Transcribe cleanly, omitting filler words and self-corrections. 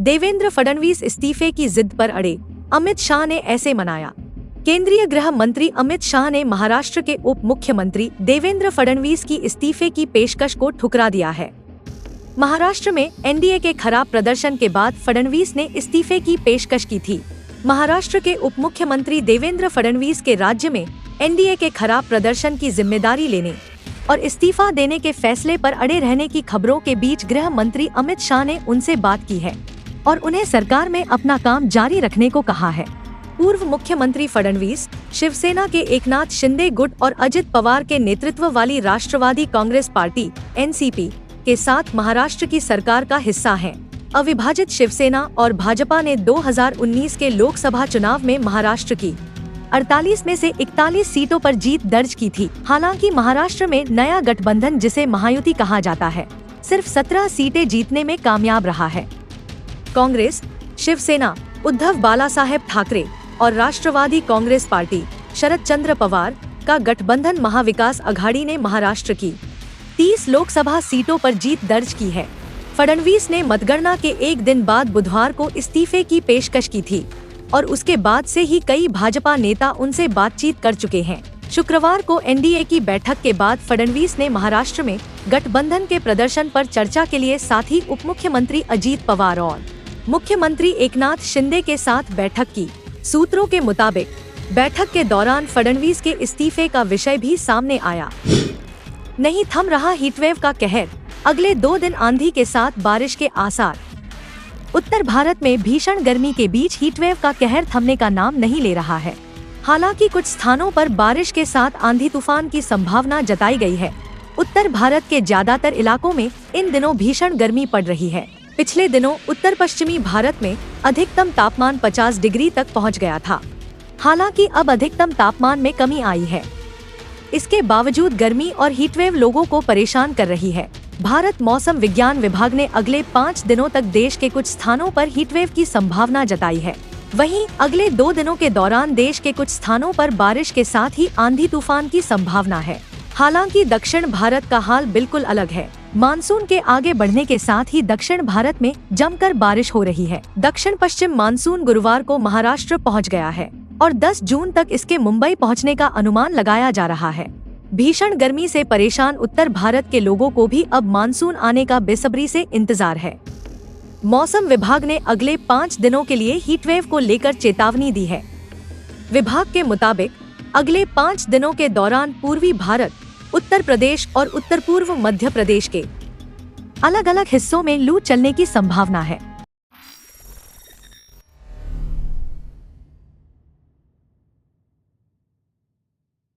देवेंद्र फडणवीस इस्तीफे की जिद पर अड़े, अमित शाह ने ऐसे मनाया। केंद्रीय गृह मंत्री अमित शाह ने महाराष्ट्र के उप मुख्यमंत्री देवेंद्र फडणवीस की इस्तीफे की पेशकश को ठुकरा दिया है। महाराष्ट्र में एनडीए के खराब प्रदर्शन के बाद फडणवीस ने इस्तीफे की पेशकश की थी। महाराष्ट्र के उप मुख्यमंत्री देवेंद्र फडणवीस के राज्य में एनडीए के खराब प्रदर्शन की जिम्मेदारी लेने और इस्तीफा देने के फैसले पर अड़े रहने की खबरों के बीच गृह मंत्री अमित शाह ने उनसे बात की है और उन्हें सरकार में अपना काम जारी रखने को कहा है। पूर्व मुख्यमंत्री फडणवीस शिवसेना के एकनाथ शिंदे गुट और अजित पवार के नेतृत्व वाली राष्ट्रवादी कांग्रेस पार्टी (एनसीपी) के साथ महाराष्ट्र की सरकार का हिस्सा हैं। अविभाजित शिवसेना और भाजपा ने 2019 के लोकसभा चुनाव में महाराष्ट्र की 48 में से 41 सीटों पर जीत दर्ज की थी। हालांकि महाराष्ट्र में नया गठबंधन, जिसे महायुति कहा जाता है, सिर्फ 17 सीटें जीतने में कामयाब रहा है। कांग्रेस, शिवसेना, उद्धव बालासाहेब ठाकरे और राष्ट्रवादी कांग्रेस पार्टी शरद चंद्र पवार का गठबंधन महाविकास अघाड़ी ने महाराष्ट्र की 30 लोकसभा सीटों पर जीत दर्ज की है। फडणवीस ने मतगणना के एक दिन बाद बुधवार को इस्तीफे की पेशकश की थी और उसके बाद से ही कई भाजपा नेता उनसे बातचीत कर चुके हैं। शुक्रवार को एनडीए की बैठक के बाद फडणवीस ने महाराष्ट्र में गठबंधन के प्रदर्शन पर चर्चा के लिए साथ ही उप मुख्यमंत्री अजित पवार और मुख्यमंत्री एकनाथ शिंदे के साथ बैठक की। सूत्रों के मुताबिक बैठक के दौरान फडणवीस के इस्तीफे का विषय भी सामने आया। नहीं थम रहा हीटवेव का कहर, अगले 2 दिन आंधी के साथ बारिश के आसार। उत्तर भारत में भीषण गर्मी के बीच हीटवेव का कहर थमने का नाम नहीं ले रहा है। हालांकि कुछ स्थानों पर बारिश के साथ आंधी तूफान की संभावना जताई गई है। उत्तर भारत के ज्यादातर इलाकों में इन दिनों भीषण गर्मी पड़ रही है। पिछले दिनों उत्तर पश्चिमी भारत में अधिकतम तापमान 50 डिग्री तक पहुंच गया था। हालांकि अब अधिकतम तापमान में कमी आई है। इसके बावजूद गर्मी और हीटवेव लोगों को परेशान कर रही है। भारत मौसम विज्ञान विभाग ने अगले 5 दिनों तक देश के कुछ स्थानों पर हीटवेव की संभावना जताई है। वहीं अगले 2 दिनों के दौरान देश के कुछ स्थानों पर बारिश के साथ ही आंधी तूफान की संभावना है। हालांकि दक्षिण भारत का हाल बिल्कुल अलग है। मानसून के आगे बढ़ने के साथ ही दक्षिण भारत में जमकर बारिश हो रही है। दक्षिण पश्चिम मानसून गुरुवार को महाराष्ट्र पहुंच गया है और 10 जून तक इसके मुंबई पहुंचने का अनुमान लगाया जा रहा है। भीषण गर्मी से परेशान उत्तर भारत के लोगों को भी अब मानसून आने का बेसब्री से इंतजार है। मौसम विभाग ने अगले 5 दिनों के लिए हीटवेव को लेकर चेतावनी दी है। विभाग के मुताबिक अगले 5 दिनों के दौरान पूर्वी भारत, उत्तर प्रदेश और उत्तर पूर्व मध्य प्रदेश के अलग अलग हिस्सों में लू चलने की संभावना है।